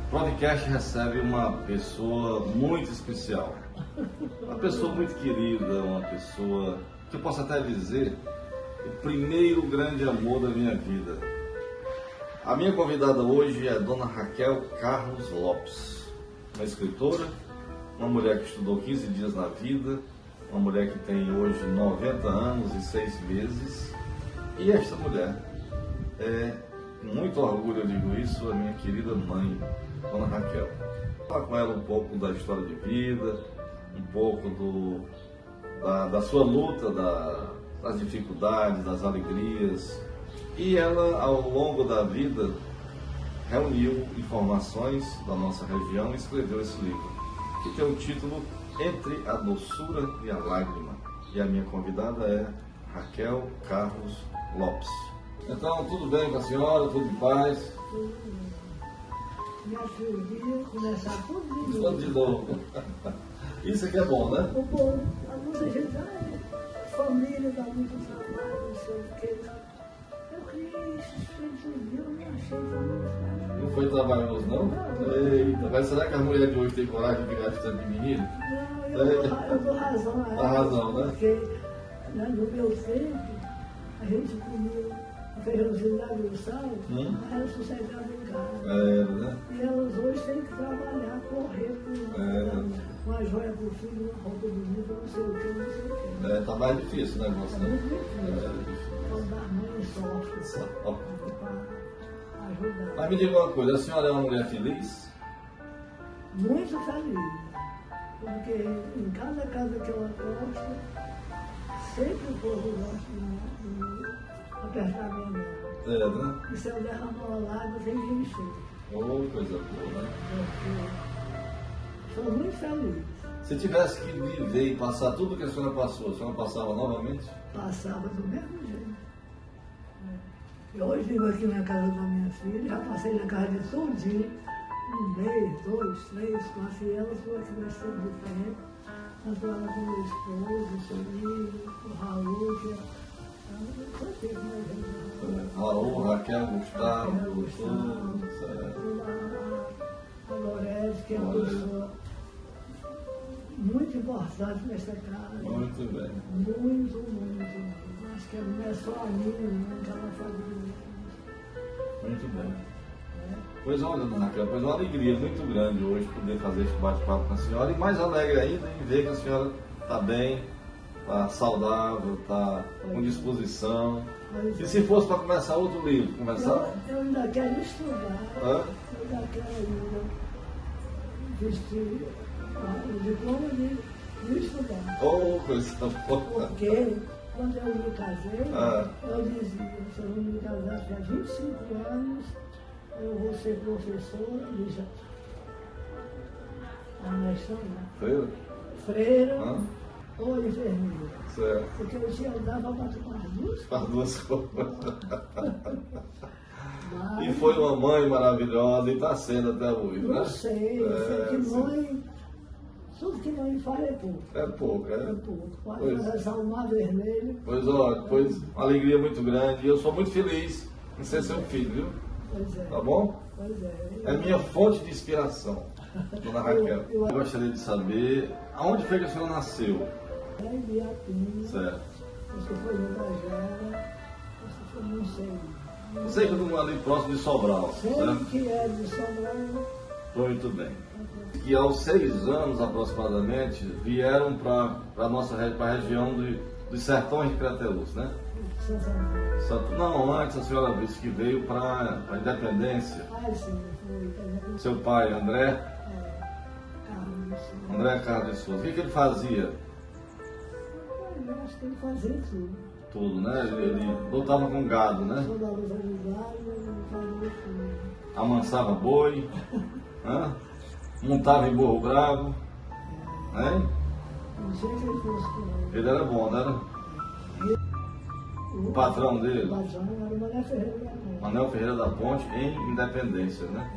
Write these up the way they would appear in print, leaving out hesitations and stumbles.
O podcast recebe uma pessoa muito especial, uma pessoa muito querida, uma pessoa que eu posso até dizer o primeiro grande amor da minha vida. A minha convidada hoje é a Dona Raquel Carlos Lopes, uma escritora, uma mulher que estudou 15 dias na vida, uma mulher que tem hoje 90 anos e 6 meses, e esta mulher é, com muito orgulho eu digo isso, a minha querida mãe, Dona Raquel. Falar com ela um pouco da história de vida, um pouco da sua luta, das dificuldades, das alegrias. E ela, ao longo da vida, reuniu informações da nossa região e escreveu esse livro, que tem o título Entre a Doçura e a Lágrima. E a minha convidada é Raquel Carlos Lopes. Então, tudo bem com a senhora? Tudo em paz? Tudo bem. Minha filha, começar tudo de novo. Tudo de novo. Isso aqui é bom, né? O povo, muita gente, família dá muito trabalho, não sei o que. Eu criei esses filhos, eu não achei família. Não foi trabalhoso, não? Eita, mas será que a mulher de hoje tem coragem de virar de tanto de menino? Não, eu dou razão a ela. Dá razão, né? Porque no meu tempo, a gente comia feijãozinho lá no sal, era sossegado em casa. Né? E elas hoje têm que trabalhar, correr com uma joia pro filho, uma roupa bonita, não sei o que, não sei o que. Tá mais difícil o negócio, né? Muito difícil. Quando a mãe sofre para ajudar. Mas me diga uma coisa, a senhora é uma mulher feliz? Muito feliz. Porque em cada casa que eu aposto, sempre o povo gosta de apertar a minha mão. Né? E se eu derramar uma lágrima, tem que encher. Oh, coisa boa, né? Sou muito feliz. Se tivesse que viver e passar tudo que a senhora passava novamente? Passava do mesmo jeito. Eu hoje vivo aqui na casa da minha filha, já passei na casa de tudinho, 1 mês, 2, 3, 4, e ela foi aqui bastante de tempo. Tanto ela com meu esposo, o sobrinho, o Raul, que Raul, Raquel, Gustavo, a Lorete, que é uma pessoa muito importante nessa casa. Muito bem. Muito. Acho que não é só a minha, não, que ela faz muito bem. Pois olha, Dona Raquel, pois é uma alegria muito grande hoje poder fazer este bate-papo com a senhora, e mais alegre ainda em ver que a senhora está bem, está saudável, está com disposição. E se fosse para começar outro livro, começar? Eu ainda quero estudar. Eu ainda quero vestir o diploma de estudar. Oh, coisa boa. Porque quando eu me casei, eu dizia, se eu me casar há 25 anos, eu vou ser professora de freira ou enfermeira. Certo. Porque eu tinha dava para as duas coisas. E foi uma mãe maravilhosa e está sendo até hoje, né? Não sei, que mãe, tudo que mãe faz é pouco. É pouco, É pouco. Pode atravessar o mar vermelho. Pois olha, uma alegria muito grande, e eu sou muito feliz em ser seu filho, viu? Pois é. Tá bom? Pois é. É minha fonte de inspiração, Dona Raquel. Eu gostaria de saber aonde foi que a senhora nasceu? Em Biapina. Certo. Você foi em Bajara, você foi não sei. Eu sei que eu estou ali próximo de Sobral. Sei que é de Sobral. Muito bem. Que aos 6 anos aproximadamente vieram para a região dos Sertões de Crateús, né? Não, antes a senhora disse que veio para a Independência. Sim, foi. Seu pai, André Carlos de Souza. O que ele fazia? Eu acho que ele fazia tudo. Tudo, né? Ele lutava com gado, né? Soldador de gado, ele fazia tudo. Amansava boi, né? Montava em burro bravo, né? Não sei que ele fosse com ele. Ele era bom, né? O patrão dele? O patrão era o Manuel Ferreira da Ponte. Manuel Ferreira da Ponte, em Independência, né?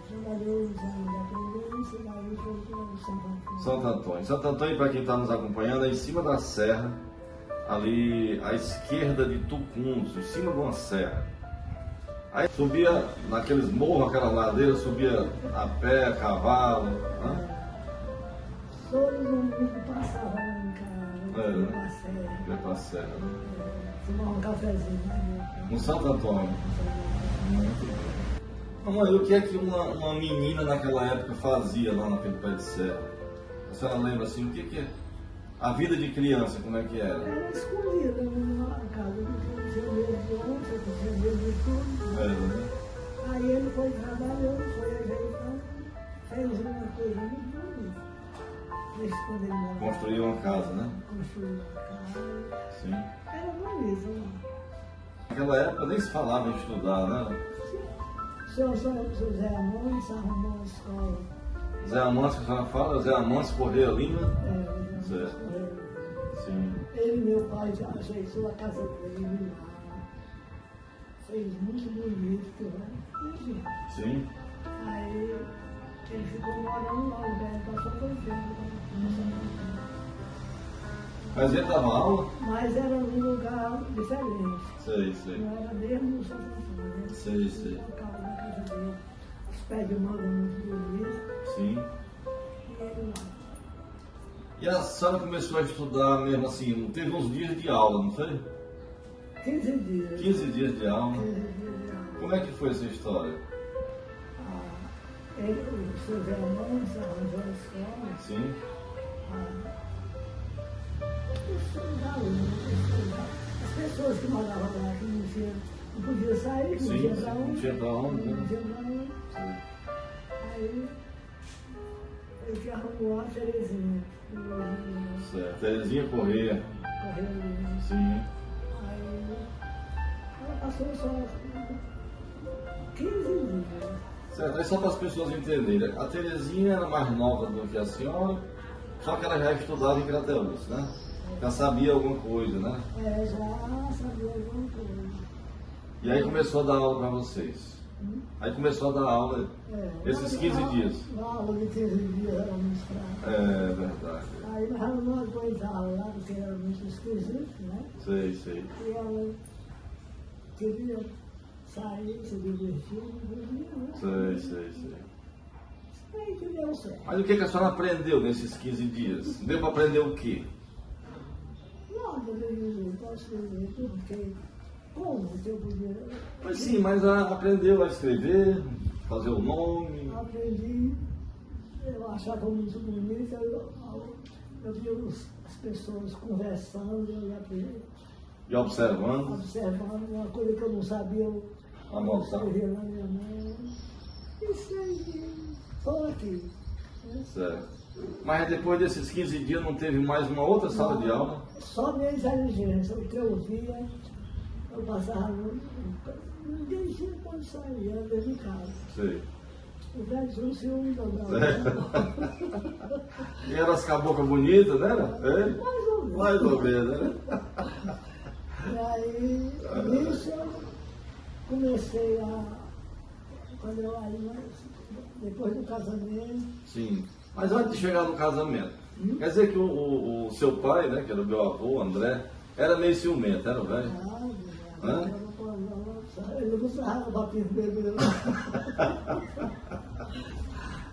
Trabalhou em Independência, daí foi para Santo Antônio. Santo Antônio. Santo Antônio, para quem está nos acompanhando, é em cima da serra, ali à esquerda de Tucuns, em cima de uma serra. Aí subia naqueles morros, aquela ladeira, subia a pé, a cavalo. Né? Todo mundo passava lá em casa, ia pra serra. Ia pra serra. Tomar um cafezinho, né? No Santo Antônio. Muito bem. Mamãe, o que é que uma menina naquela época fazia lá naquele pé de serra? A senhora lembra assim, o que é? A vida de criança, como é que era? Era escondida na casa, não tinha medo de onça, não tinha medo de tudo. Era, né? Aí ele foi trabalhando, foi ajeitando, fez uma coisa muito bonita. Desde quando ele morava. Construiu uma casa, né? Construiu uma casa. Sim. Era bonito, né? Naquela época nem se falava em estudar, né? O senhor José Amontes arrumou uma escola. Zé Amantes, que a senhora fala, Zé Amantes Correia Lima. Certo. Sim. Ele e meu pai já ajeitou a casa dele lá. Fez muito bonito, né? Sim. Aí ele ficou morando lá, o velho passou por tempo. Mas ele dava aula? Mas era num lugar diferente. Sei. Não era mesmo no Santo Antônio, né? Sei. No local da casa dele. Os pés de manga muito bonitos. Sim. E ele lá. E a senhora começou a estudar mesmo assim, teve uns dias de aula, não foi? 15 dias. 15 dias de aula. 15 dias de aula. Como é que foi essa história? Ele, o seu Zé Amontes arranjou a escola. Sim. As pessoas que moravam lá, que não podiam sair, não Sim, tinha pra onde. não tinha pra onde, né? Não tinha pra onde. Sim. Aí ele que arrumou a Terezinha. Certo. Terezinha Correia. Correu. Sim. Aí ela passou só 15 dias. Certo. Aí só para as pessoas entenderem, a Terezinha era mais nova do que a senhora, só que ela já estudava em Crateús, né? Já sabia alguma coisa, né? Já sabia alguma coisa. E aí começou a dar aula para vocês. Aí começou a dar aula esses 15 dias. Na aula de 15 dias era muito fraca. É verdade. Aí nós não aguentava lá, porque era muito esquisito, né? Sei. E ela queria sair, se divertir, não podia, né? Sei. Aí que deu certo. Mas o que a senhora aprendeu nesses 15 dias? Deu para aprender o quê? Nada, eu posso dizer, porque como que eu podia... Mas sim, mas aprendeu a escrever, fazer o nome. Aprendi, eu achava muito bonito, eu via as pessoas conversando, eu ia E observando. observando uma coisa que eu não sabia, eu Anotava. escrevia na minha mão. Isso aí, estou aqui. Né? Certo. Mas depois desses 15 dias não teve mais uma outra sala de aula? Só minha inteligência, o que eu via, eu passava, ninguém tinha condição de ir dentro de casa. Sei. O velho tinha um ciúme dobrado. E eram as caboclas bonitas, né? É? Mais ou menos. Mais ou menos, né? E aí, nisso eu comecei quando eu aí, depois do casamento. Sim. Mas antes de chegar no casamento, quer dizer que o seu pai, né, que era o meu avô, André, era meio ciumento, era, velho? Hã? Ele não sarrava papinho bebê.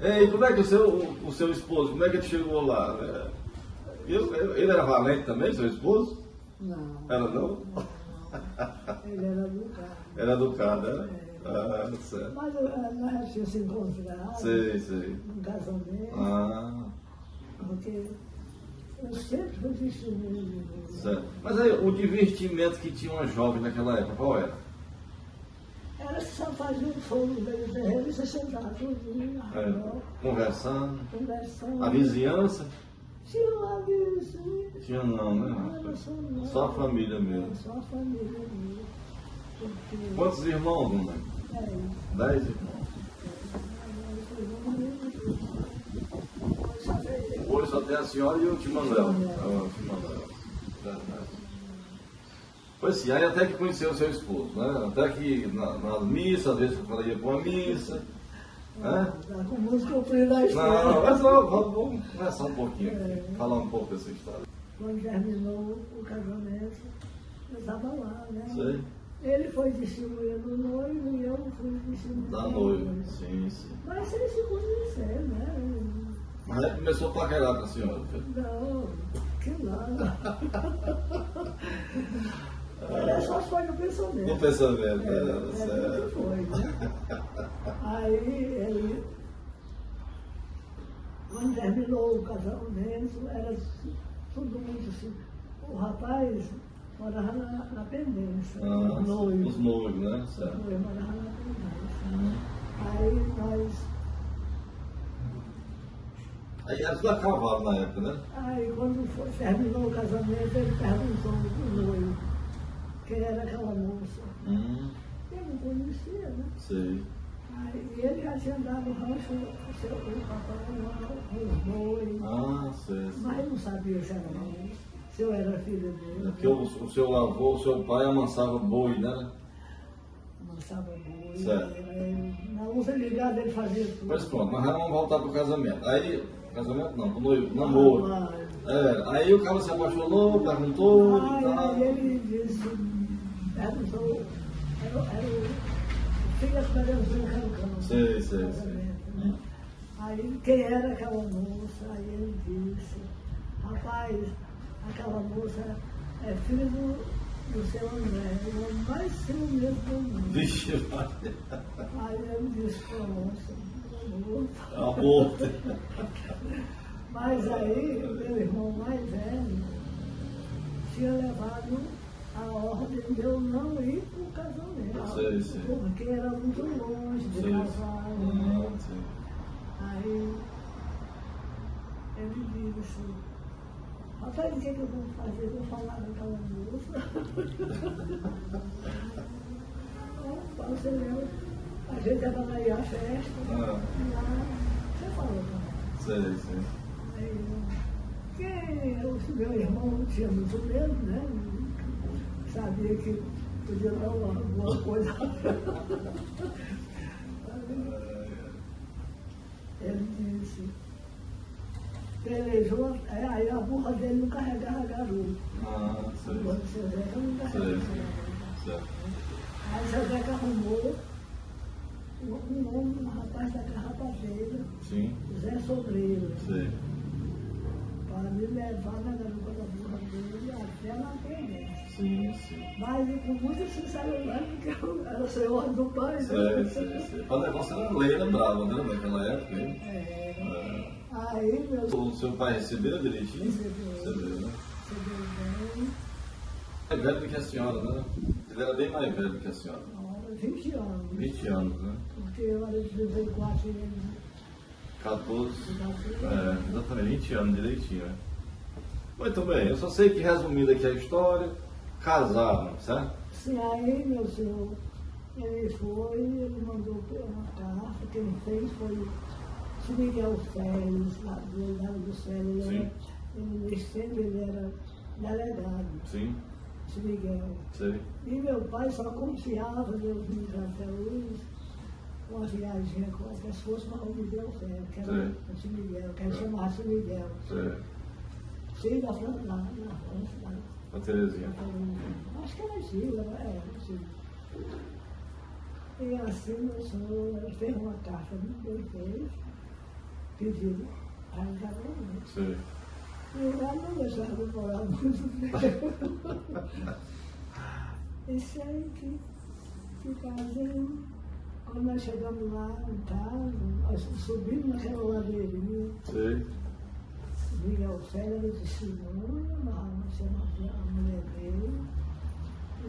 E como é que o seu esposo, como é que ele chegou lá? Ele era valente também, seu esposo? Não. Era não? Ele era educado. Era educado, era? Ah, certo. Mas nós já tínhamos se encontrado Sei. no casamento, Ah, porque eu sempre fui testemunha. certo. Mas aí, o divertimento que tinha uma jovem naquela época, qual era? Era que só fazia um fogo no meio do terreno e você sentava tudinho, Conversando. conversando. A vizinhança? Tinha uma vizinha. Tinha não, né? Só a família mesmo. Só a família mesmo. Porque, Quantos irmãos, mamãe? 10 irmãos. Hoje só tem a senhora e o tio Manuel. O tio Manuel. Verdade. Pois sim, aí até que conheceu o seu esposo, né? Até que nas missas, às vezes ela ia para uma missa. Né? Tá com música comprido da história. Não, mas vamos conversar um pouquinho aqui, falar um pouco dessa história. Quando terminou o casamento, eu estava lá, né? Sei. Ele foi testemunha do noivo e eu fui testemunha Da do noiva. noivo. Sim, sim. Mas eles se conheceram, né? Mas aí começou a paquerar com a senhora, filho. Não, que nada. Era só foi no pensamento. No pensamento, É, certo. que foi, né? Aí ele, quando terminou o casamento, era tudo muito assim. O rapaz morava na pendência, Ah, o noivo. os noivos, né? O Certo. noivo morava na pendência. Uhum. Aí nós. Aí era tudo a cavalo na época, né? Aí quando terminou o casamento, ele perguntou pro noivo quem era aquela moça. Eu não conhecia, né? Sei. Aí ele já tinha dado o rancho, o papai, os bois, Ah, sei. mas não sabia se era não, se eu era filha dele. Porque o seu avô, o seu pai amansava boi, né? Amansava boi. Certo. Na usa ligada ele fazia tudo. Pois pronto, mas vamos voltar pro casamento. Aí, casamento não, pro noivo, namoro. Aí o cara se apaixonou, perguntou e tal. Aí ele disse, perguntou, era o filho da Maria Cancão. Sei. Aí quem era aquela moça? Aí ele disse, rapaz, aquela moça é filha do seu André, o homem mais ciumento do mundo. Vixe, Maria. Aí ele disse, nossa, Amor. mas aí, meu irmão mais velho tinha levado a ordem de eu não ir para o casamento. Sei. Porque era muito longe de Sei. casar. Né? Sim. Aí ele disse, rapaz, o que eu vou fazer? Vou falar daquela moça. Você lembra? A gente estava na ia à festa, e lá você falou pra mim. Sei. Aí, o meu irmão tinha muito medo, né? Sabia que podia dar alguma coisa. Ele disse, pelejou, aí a burra dele não carregava garoto. Ah, A burra do seu Zeca não carregava garoto. Certo. Aí o seu Zeca arrumou um homem, um rapaz da Carrapateira, Sim. Zé Sobreira, Sei. para me levar na garupa da burra dele até na pendência. Sim. Mas com muita sinceridade, porque eu era senhor do pai, né? Sei. O negócio era lei, lembrava, né? Naquela época, hein? Aí, meu O seu pai recebeu direitinho? Recebeu. né? bem, É velho do que a senhora, né? Ele era bem mais velho do que a senhora. 20 anos. 20 anos, né? Porque eu era de 34 e ele 14. de Exatamente, 20 anos direitinho, né? Muito bem, eu só sei que resumindo aqui a história, casaram, certo? Sim, aí, meu senhor, ele mandou uma carta, quem fez foi o Miguel Félix, lá do Lago do Céu, Sim. ele era delegado, Sim, Miguel. sei. E meu pai só confiava, Deus me livre até hoje, uma viagem qualquer, se fosse para o Miguel Félix, que era o Miguel, que ele chamava-se Miguel. Sei. Sim, na França, lá. A Terezinha. Acho que era Gila, sim. E assim, meu senhor fez uma carta muito bem feita, pedindo para o casamento. Sei. E lá não deixava de morar muito tempo. Isso aí que fazendo. Quando nós chegamos lá em casa, nós subimos naquela ladeirinha. Sei. Miguel Félix era testemunha, a mulher dele.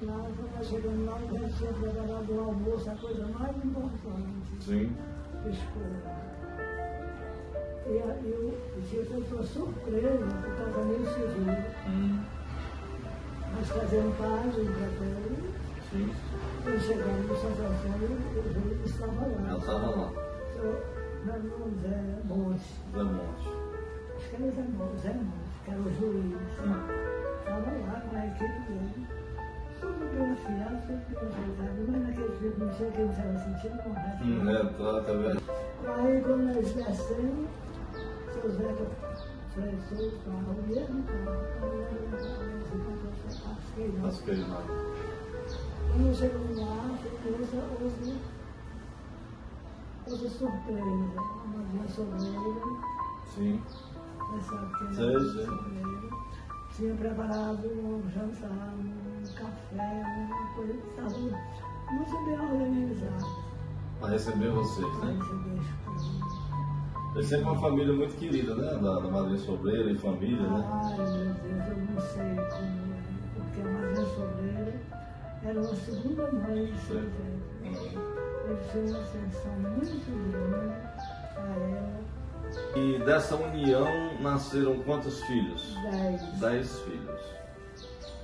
E lá, quando nós chegamos lá, o velho tinha preparado o almoço, a coisa mais importante. Sim. Escolha. E eu tinha feito uma surpresa para o casamento civil. Nós fazemos página para ele. Sim. Quando chegamos no São Francisco, o juiz estava lá. Ela estava lá. Meu nome Zé Monte. Zé Monte. Acho que era Zé Monte, que era o juiz. Estava lá com a equipe dele. Tudo bem afiado, tudo bem ajeitado, mas naquele dia não sei quem estava sentindo vontade. Tá vendo? Aí quando nós descemos, seu Zeca fretou o carro, o mesmo carro, As queimadas. Quando eu chego lá, outra surpresa. A madrinha sobreira, Sim. essa Sei, pequena sei. sobreira, tinha preparado um jantar, um café, uma coisa que estava muito bem organizado Para receber vocês, para né? receber as coisas. É sempre uma família muito querida, né? Da madrinha sobreira e família, né? Ai, meu Deus, eu não sei como é, porque a madrinha sobreira era uma segunda mãe de seu Zé. Ele fez uma atenção muito grande a ela. E dessa união nasceram quantos filhos? 10. 10 filhos.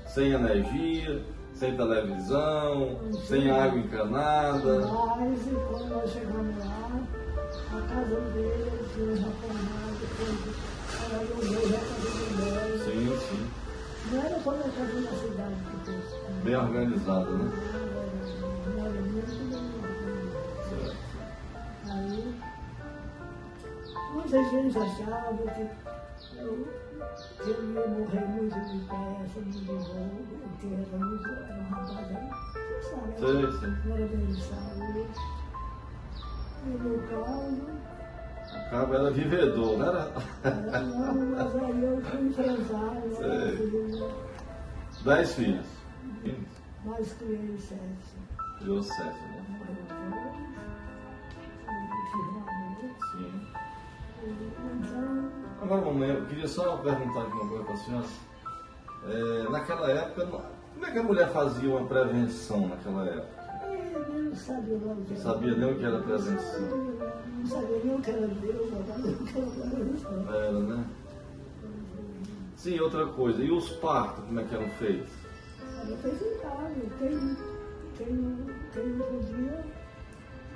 Sem energia, sem televisão, sem água encanada. Mas, e quando nós chegamos lá, a casa dele tinha reformado, era do meu, a casa do meu. Sim, sim. Não era só na casa da cidade que fez. Bem organizada, né? Não era muito bem organizado. Certo. Aí, muita gente achava que eu ia morrer muito depressa, muito de novo, porque era um rapaz, sabe? Sei, sim. Não era bem de saúde. E no caso, O cabo era vivedor, não era? não, mas aí eu fui empresário, Sei. 10 filhos. mas criei 7. Criou 7, né? Morreu 2, e fiz uma mulher. Sim. Então, Agora, mamãe, eu queria só perguntar aqui uma coisa para a senhora. Naquela época, como é que a mulher fazia uma prevenção naquela época? eu não sabia não o que Não era. sabia nem o que era prevenção. Não sabia nem o que era Deus, não sabia o que era prevenção. Era, né? Sim, outra coisa. E os partos, como é que eram feitos? Era feito em casa. Quem não podia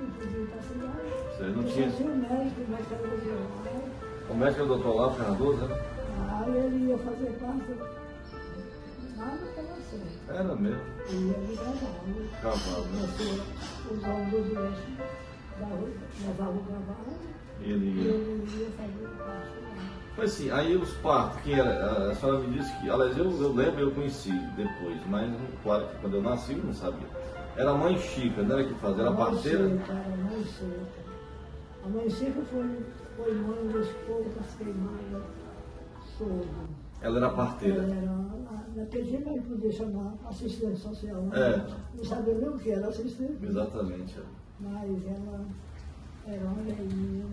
ir para a cidade. Você não Eu tinha... só tinha um médico, mas era o Leonardo. O médico era o doutor Lavo Cardoso, né? Aí ele ia fazer parte nada para você. Era mesmo. Ele ia de cavalo. Cavalo, né? Você, o dono do doce, levava o cavalo E e ele ia. ele ia fazer parte lá. Mas assim, aí os partos, quem era? A senhora me disse que, aliás, eu lembro, eu conheci depois, mas claro que quando eu nasci eu não sabia. Era a mãe Chica, não era que fazia? Era a parteira? Era a mãe Chica. A mãe Chica foi mãe das poucas queimadas sobre. Ela era a parteira. Ela era, naquele dia não podia chamar assistente social, né? É. Não sabia nem o que era assistente. Exatamente. Mas ela era uma velhinha,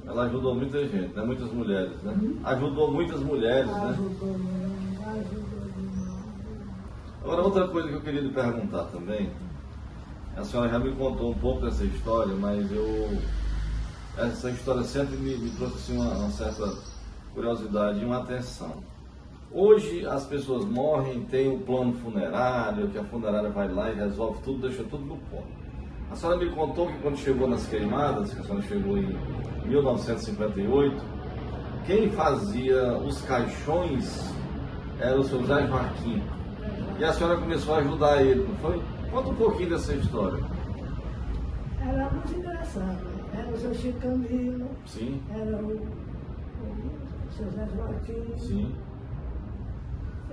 Ela ajudou muita gente, né? Muitas mulheres, né? Ajudou muitas mulheres, né? ajudou demais. Agora, outra coisa que eu queria lhe perguntar também, a senhora já me contou um pouco dessa história, mas essa história sempre me trouxe assim, uma certa curiosidade e uma atenção. Hoje as pessoas morrem, tem o plano funerário, que a funerária vai lá e resolve tudo, deixa tudo no ponto. A senhora me contou que quando chegou nas queimadas, que a senhora chegou em 1958, quem fazia os caixões era o seu Zé Joaquim. E a senhora começou a ajudar ele, não foi? Conta um pouquinho dessa história. Era muito engraçado. Era o seu Chico Camilo, Sim, era o seu Zé Joaquim. sim.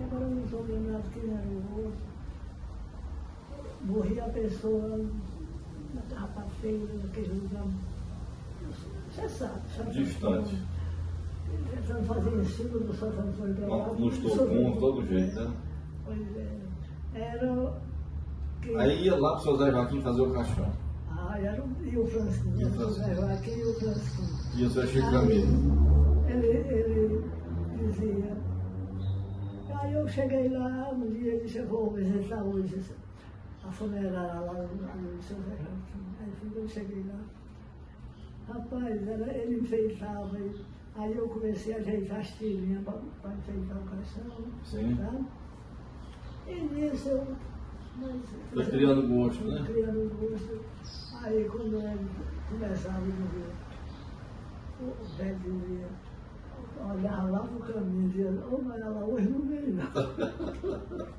Agora eu não estou lembrado quem era o outro. Morria a pessoa na garrafa-feira, naquele lugar. Você sabe. Distante. Tentando fazer em cima do Santo Antônio de Lá. No estocum, de todo jeito, né? Pois é. Era. Que... Aí ia lá pro seu Zé Joaquim fazer o caixão. Era e o Francisco. E o O Francisco. Zé Joaquim e o Francisco. E o seu Chico Aí, Camilo. ele dizia. Aí eu cheguei lá, um dia ele disse, eu vou visitar hoje a funerária lá no seu Zé Joaquim. Aí quando eu cheguei lá, rapaz, ele enfeitava, aí eu comecei a ajeitar as tirinhas para enfeitar o caixão. Sim. Sabe? E nisso eu. Foi criando gosto, né? Criando gosto. Aí quando ele começava a morrer, o velho dizia, olhava lá pro caminho e dizia, ô, mas ela hoje não veio não.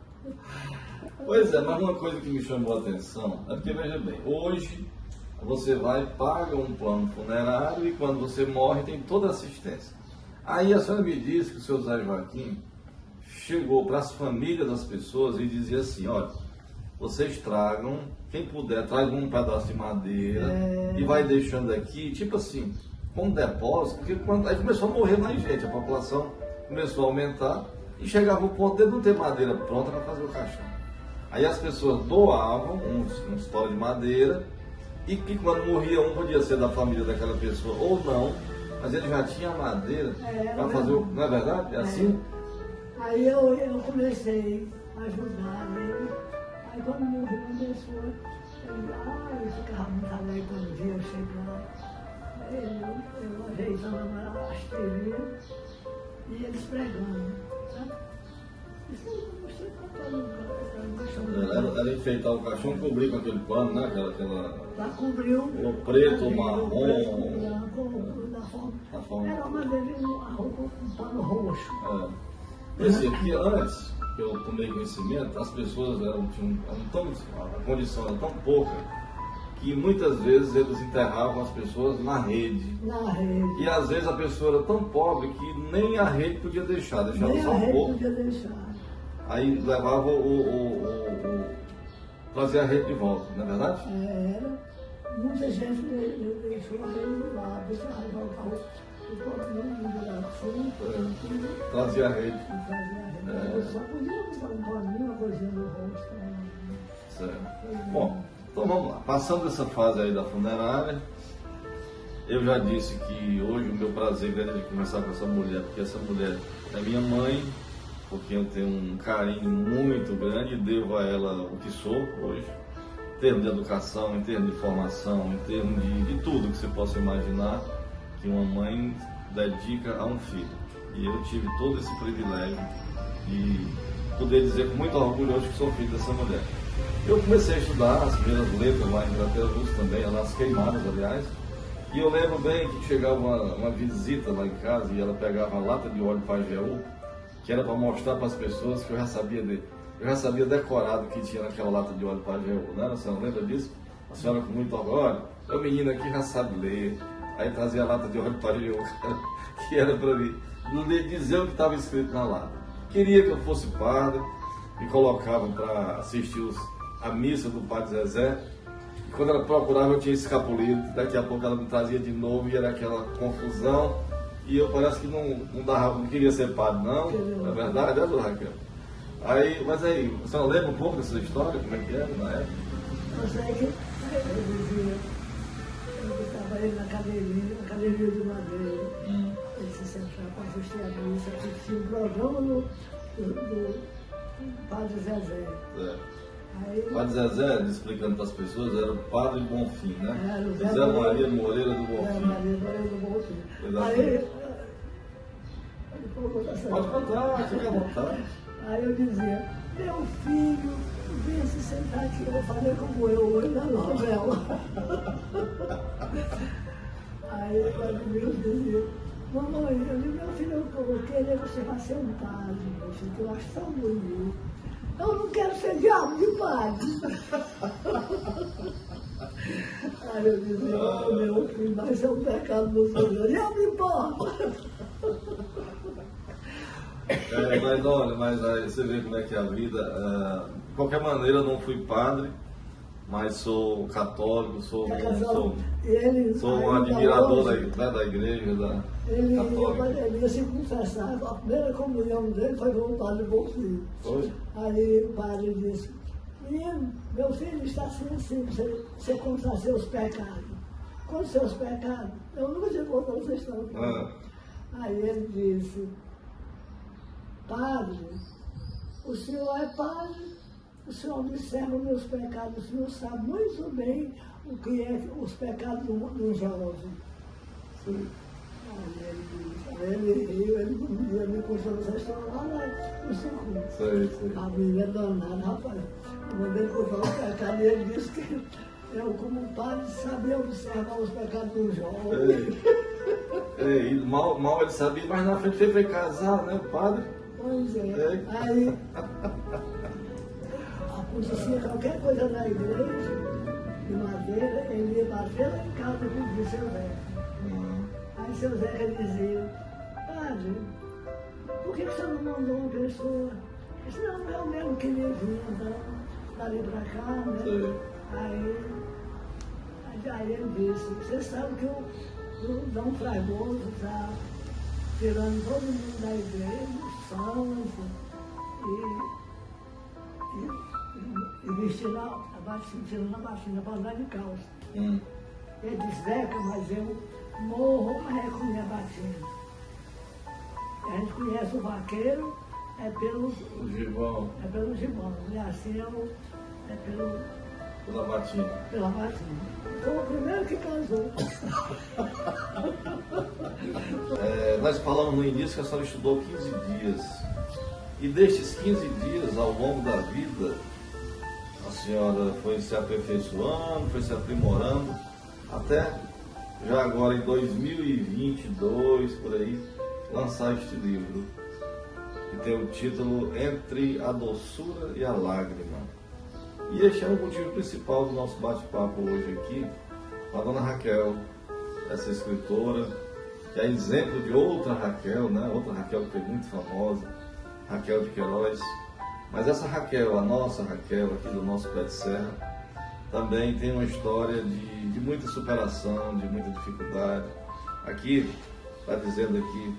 Pois é, mas uma coisa que me chamou a atenção é porque, veja bem, hoje você vai, paga um plano funerário e quando você morre tem toda a assistência. Aí a senhora me disse que o seu Zé Joaquim chegou para as famílias das pessoas e dizia assim, olha, vocês tragam, quem puder, traz um pedaço de madeira e vai deixando aqui, tipo assim, como depósito, porque quando aí começou a morrer mais gente, a população começou a aumentar e chegava o ponto de não ter madeira pronta para fazer o caixão. Aí as pessoas doavam uns toros de madeira e que quando morria um podia ser da família daquela pessoa ou não, mas ele já tinha madeira para fazer o... Não é verdade? É assim? Aí eu comecei a ajudar ele. Aí quando morreu uma pessoa, ele ficava muito alegre quando via eu chegar. Eu ajeitando a asteirinha e eles pregando, sabe? Era enfeitar o caixão, cobrir com aquele pano, né? Para cobrir o preto, o marrom. Da forma. Era uma madeira, um pano roxo. Esse aqui, antes que eu tomei conhecimento, as pessoas eram tão, a condição era tão pouca que muitas vezes eles enterravam as pessoas na rede. Na rede. E às vezes a pessoa era tão pobre que nem a rede podia deixava nem só um pouco. Podia deixar. Aí levava fazia a rede de volta, não é verdade? Era. Muita gente deixou ele lá, deixava voltar o porquinho da fruta. Trazia a rede. Eu só podia botar um paninho, uma coisinha no rosto. Certo. Bom, então vamos lá. Passando essa fase aí da funerária, eu já disse que hoje o meu prazer grande é de conversar com essa mulher, porque essa mulher é minha mãe, porque eu tenho um carinho muito grande e devo a ela o que sou hoje, em termos de educação, em termos de formação, em termos de tudo que você possa imaginar que uma mãe dedica a um filho. E eu tive todo esse privilégio de poder dizer com muito orgulho hoje que sou filho dessa mulher. Eu comecei a estudar as primeiras letras lá em Graterus também, nas Queimadas, aliás, e eu lembro bem que chegava uma visita lá em casa e ela pegava uma lata de óleo Pajeú, que era para mostrar para as pessoas que eu já sabia decorado o que tinha naquela lata de óleo Pajeú, né? A senhora lembra disso? A senhora com muito orgulho, o menino aqui já sabe ler, aí trazia a lata de óleo Pajeú, que era para mim dizer o que estava escrito na lata. Queria que eu fosse padre, me colocavam para assistir a missa do Padre Zezé, e quando ela procurava eu tinha escapulido, daqui a pouco ela me trazia de novo e era aquela confusão, e eu parece que não queria ser padre não, é verdade, é, dona Raquel? Mas aí, a senhora lembra um pouco dessa história, como é que era na época? Eu sei que eu dizia, eu estava aí na academia de madeira, ele se sentava para assistir a missa, assistia o programa do Padre Zezé. O Padre Zezé, explicando para as pessoas, era o Padre Bonfim, né? Era Zé Maria Moreira do Bonfim. Zé Maria Moreira do Bonfim. Exatamente. Pode contar, fica à vontade. Aí eu dizia, meu filho, venha se sentar aqui, eu falei como eu hoje na novela. Aí o Padre Deus dizia, mamãe, eu digo, meu filho, eu queria que você vá ser um padre, meu filho, que eu acho tão bonito. Eu não quero ser diabo de padre. Aí eu dizia, oh, meu filho, vai ser um pecado no Senhor, e eu me importo. Mas olha, aí você vê como é que é a vida. De qualquer maneira, eu não fui padre, mas sou católico, sou um admirador da igreja, católica. Ele ia se confessar, a primeira comunhão dele foi com o Padre Bonfim. Aí o padre disse, menino, meu filho está assim, você confessar seus pecados. Quais seus pecados? Eu nunca tinha contado essa história. Aí ele disse, padre, o senhor é padre, o senhor observa meus pecados, o senhor sabe muito bem o que é os pecados do jovem. Sim. Aí ele riu, ele me contou essa história lá no circuito. Sei. A menina é danada, rapaz. Eu mandei contar os pecados e ele disse que eu, como padre, sabia observar os pecados do jovem. E mal ele sabia, mas na frente ele foi casar, né, o padre? Pois é. Aí acontecia qualquer coisa na igreja, de madeira, ele ia bater lá em casa e pedir seu Zeca. Aí seu Zeca dizia, padre, por que você não mandou uma pessoa? Eu disse, não, eu mesmo queria vir dali para cá, né? Sei. Aí ele disse, você sabe que o Dom Fragoso está tirando todo mundo da igreja, os sons, e vestindo a batina para andar de calça. Ele disse, Zeca, mas eu morro com minha batina. A gente conhece o vaqueiro, é pelo gibão. É pelo gibão. E assim é Pela batina. Pela batina. Foi o primeiro que casou. Nós falamos no início que a senhora estudou 15 dias. E destes 15 dias, ao longo da vida, a senhora foi se aperfeiçoando, foi se aprimorando, até já agora em 2022, por aí, lançar este livro, que tem o título Entre a Doçura e a Lágrima. E este é o motivo principal do nosso bate-papo hoje aqui, com a dona Raquel, essa escritora, que é exemplo de outra Raquel, né? Outra Raquel que foi muito famosa, Raquel de Queiroz. Mas essa Raquel, a nossa Raquel aqui do nosso Pé de Serra, também tem uma história de muita superação, de muita dificuldade. Aqui, está dizendo aqui,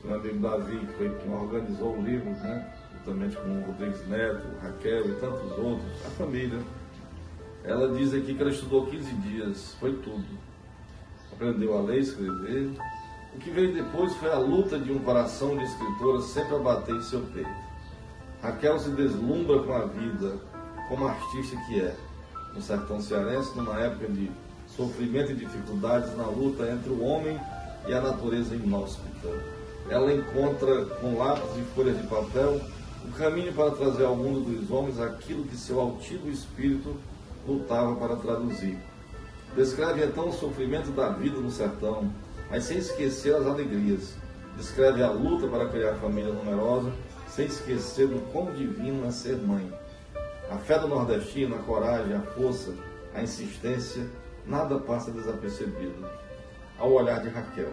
o meu amigo Davi, que foi quem organizou o livro, né? Juntamente com o Rodrigues Neto, Raquel e tantos outros, a família. Ela diz aqui que ela estudou 15 dias, foi tudo. Aprendeu a ler e escrever. O que veio depois foi a luta de um coração de escritora sempre a bater em seu peito. Raquel se deslumbra com a vida, como artista que é, no sertão cearense, numa época de sofrimento e dificuldades na luta entre o homem e a natureza inóspita. Ela encontra, com lápis e folhas de papel, o caminho para trazer ao mundo dos homens aquilo que seu altivo espírito lutava para traduzir. Descreve então o sofrimento da vida no sertão, mas sem esquecer as alegrias. Descreve a luta para criar família numerosa, sem esquecer do quão divino é ser mãe. A fé do nordestino, a coragem, a força, a insistência, nada passa desapercebido ao olhar de Raquel.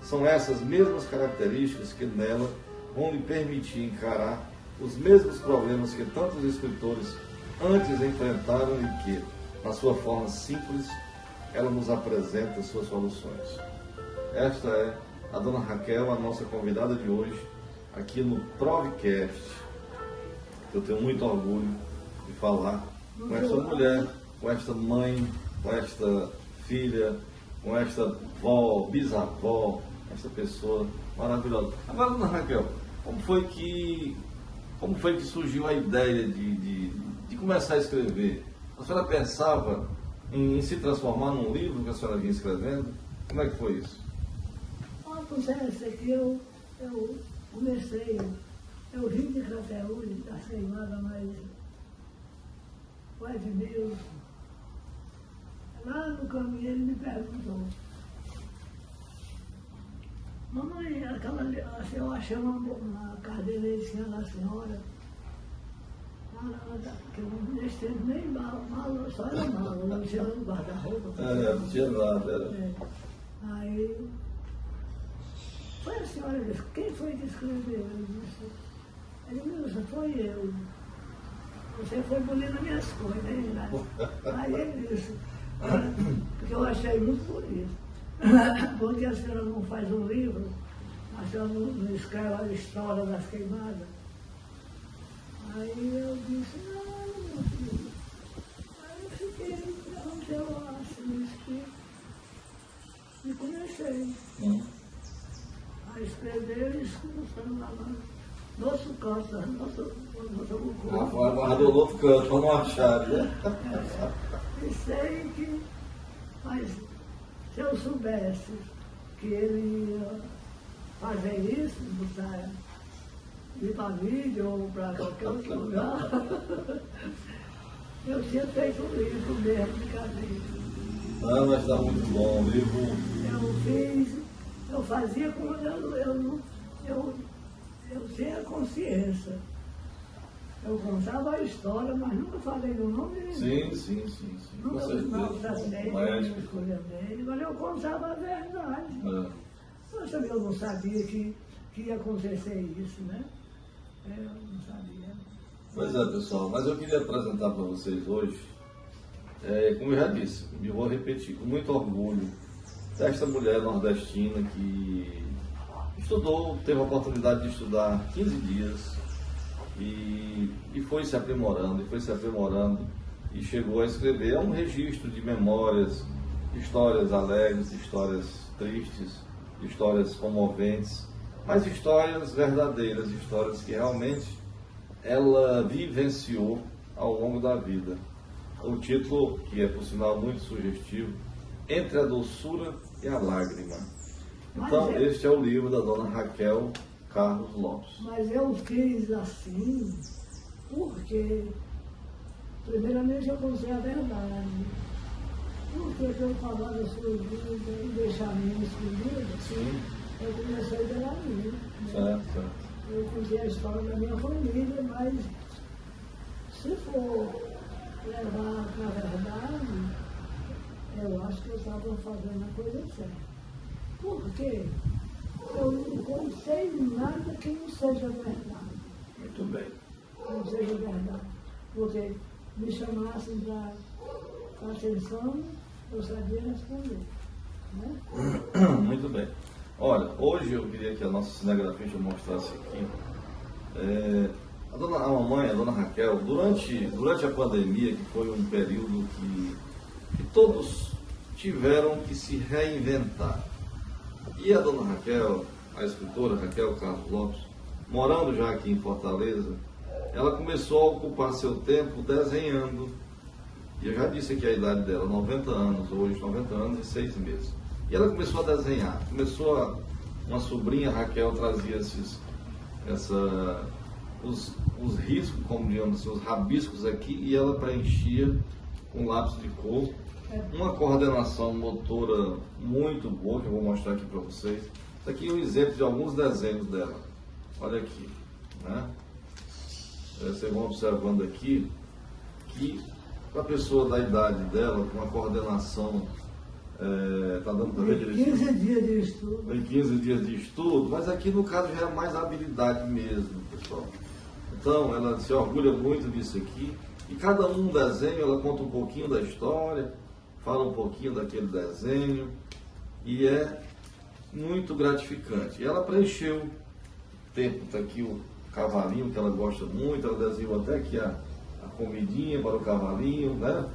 São essas mesmas características que nela vão lhe permitir encarar os mesmos problemas que tantos escritores antes enfrentaram e que, na sua forma simples, ela nos apresenta suas soluções. Esta é a dona Raquel, a nossa convidada de hoje, aqui no Provecast. Eu tenho muito orgulho de falar com esta mulher, com esta mãe, com esta filha, com esta vó, bisavó, esta pessoa maravilhosa. Agora, dona Raquel, como foi que surgiu a ideia de começar a escrever? A senhora pensava em se transformar num livro que a senhora vinha escrevendo? Como é que foi isso? Pois é, esse aqui eu comecei, eu vim de Crateúde, da Ceimada, mas o Edmilson, lá no caminho ele me perguntou, mamãe, eu achei uma cadeirinha da senhora, que eu nesse tempo nem mala, só era mala, não tinha guarda-roupa. Não tinha nada. Aí, foi a senhora disse, quem foi que escreveu? Ele disse, foi eu. Você foi bonito nas minhas coisas, hein? Aí ele disse, porque eu achei muito bonito. Porque a senhora não faz um livro, a senhora não escreve a história das queimadas. Aí eu disse, não, meu filho. Aí eu fiquei, onde eu assim, e comecei a escrever e começando lá no nosso canto, nosso Foi aguardou no outro canto, para não achar, né? E sei que, mas se eu soubesse que ele ia fazer isso, botar ir para vídeo ou para qualquer outro lugar, eu tinha feito um livro mesmo de casinha. Ah, mas está muito bom, o livro. Eu fazia como eu tinha consciência. Eu contava a história, mas nunca falei do nome dele. Sim. Nunca Com certeza. não escolha dele, mas eu contava a verdade. Mas também eu não sabia que que ia acontecer isso, né? Eu não sabia. Pois é, pessoal, mas eu queria apresentar para vocês hoje, como eu já disse, e vou repetir, com muito orgulho, desta mulher nordestina que estudou, teve a oportunidade de estudar 15 dias e foi se aprimorando, e chegou a escrever um registro de memórias, histórias alegres, histórias tristes, histórias comoventes, mas histórias verdadeiras, histórias que realmente ela vivenciou ao longo da vida. O título, que é por sinal muito sugestivo, Entre a Doçura e a Lágrima. Então, este é o livro da dona Raquel Carlos Lopes. Mas eu fiz assim porque, primeiramente, eu contei a verdade. Porque eu falar da sua vida e deixar a minha escondida, Sim. eu comecei pela minha. Né? Certo. Eu contei a história da minha família, mas se for levar para a verdade, eu acho que eu estava fazendo a coisa certa. Por quê? Eu não contei nada que não seja verdade. Muito bem. Não seja verdade. Porque me chamassem para atenção, eu sabia responder. Né? Muito bem. Olha, hoje eu queria que a nossa cinegrafista mostrasse aqui. A mamãe, a dona Raquel, durante a pandemia, que foi um período que todos tiveram que se reinventar. E a dona Raquel, a escritora Raquel Carlos Lopes, morando já aqui em Fortaleza, ela começou a ocupar seu tempo desenhando. E eu já disse aqui a idade dela, 90 anos, hoje 90 anos e 6 meses. E ela começou a desenhar. Uma sobrinha, Raquel, trazia os riscos, como digamos, os rabiscos aqui, e ela preenchia com lápis de cor. Uma coordenação motora muito boa, que eu vou mostrar aqui para vocês. Isso aqui é um exemplo de alguns desenhos dela. Olha aqui, né? Vocês vão observando aqui que a pessoa da idade dela, com uma coordenação, está dando para ver direitinho? 15 dias de estudo. Em 15 dias de estudo, mas aqui no caso já é mais habilidade mesmo, pessoal. Então, ela se orgulha muito disso aqui. E cada um desenho, ela conta um pouquinho da história, fala um pouquinho daquele desenho, e é muito gratificante. E ela preencheu o tempo, está aqui o cavalinho, que ela gosta muito, ela desenhou até aqui a comidinha para o cavalinho, né?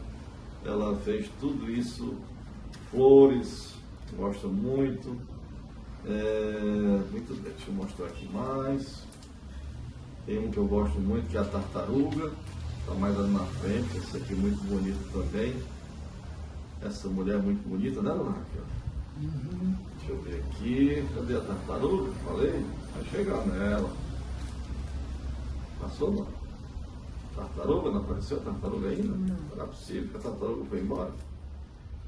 Ela fez tudo isso, flores, gosta muito. Muito bem, deixa eu mostrar aqui mais. Tem um que eu gosto muito, que é a tartaruga, está mais ali na frente, esse aqui é muito bonito também. Essa mulher é muito bonita, né, dona Raquel? Uhum. Deixa eu ver aqui, cadê a tartaruga? Falei, vai chegar nela. Passou não? Tartaruga, não apareceu a tartaruga ainda? Não é possível que a tartaruga foi embora.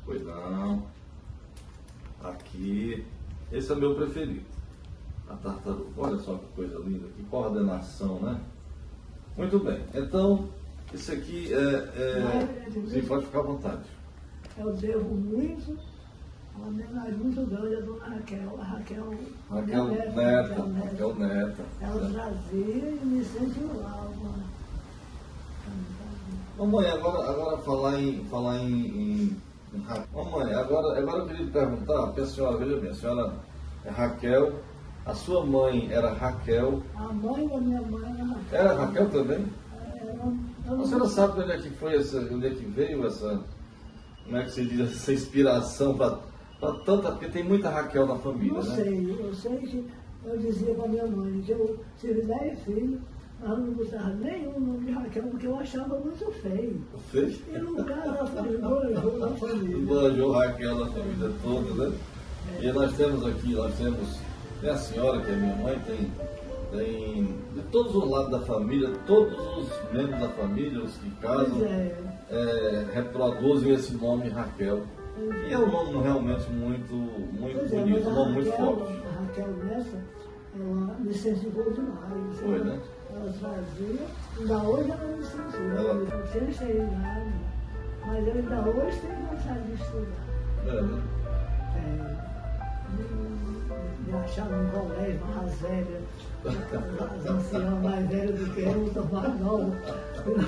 Pois não. Aqui, esse é meu preferido. A tartaruga. Olha só que coisa linda, que coordenação, né? Muito bem. Então, isso aqui Sim, pode ficar à vontade. Eu devo muito, uma homenagem muito grande à dona Raquel. A Raquel Neta. Ela trazia e me incentivava. Mamãe, agora falar em Mamãe, agora eu queria lhe perguntar, porque a senhora, veja bem, a senhora é Raquel, a sua mãe era Raquel. A mãe da minha mãe era Raquel. Era Raquel também? A senhora sabe onde é que foi onde é que veio essa, como é que se diz, essa inspiração para tanta, porque tem muita Raquel na família, eu sei que eu dizia para minha mãe que eu tive 10 filhos, mas não gostava nenhum nome de Raquel, porque eu achava muito feio. Feio? E no caso, ela embanjou na família. Embanjou Raquel na família toda, né? E nós temos tem a senhora, que é minha mãe, tem de todos os lados da família, todos os membros da família, os que casam, reproduzem esse nome Raquel. E é um nome realmente muito bonito, um nome muito forte. A Raquel nessa, ela me incentivou demais. Foi, né? Ela trazia, ainda hoje ela me incentiva. Eu tinha chegado, mas eu ainda hoje tenho vontade de estudar. Né? me achar num colégio mais velha, as anciãs mais velhas do que eu, são mais novas.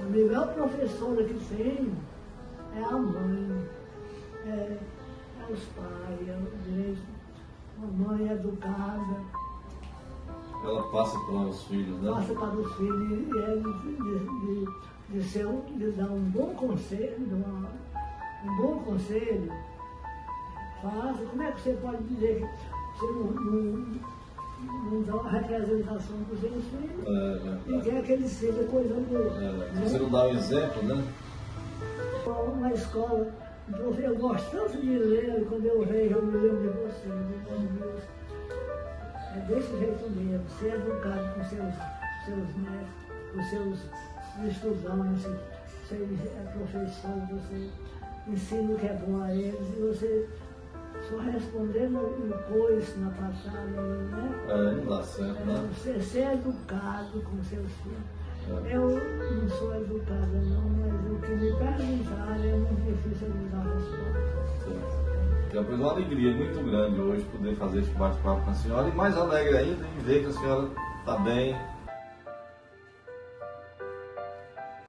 A melhor professora que tem é a mãe, é os pais, é o direito. A mãe é educada. Ela passa para os filhos, né? Passa para os filhos e é de dar um bom conselho, um bom conselho. Faça. Como é que você pode dizer que você não dá uma representação para os seus filhos e quer que eles sejam coisa boa? Se você não dá um exemplo, né? Uma escola, eu gosto tanto de ler, quando eu vejo, eu me lembro de você, de Deus. É desse jeito mesmo, ser educado com seus netos, com seus estudantes, você é professor, você ensina o que é bom a eles, e você só respondendo no coice, na passada, né? Não dá certo, né? Você ser educado com seus filhos. Eu não sou educada não, mas o que me perguntarem é muito difícil de dar resposta. É uma alegria muito grande hoje poder fazer esse bate-papo com a senhora e mais alegre ainda em ver que a senhora está bem,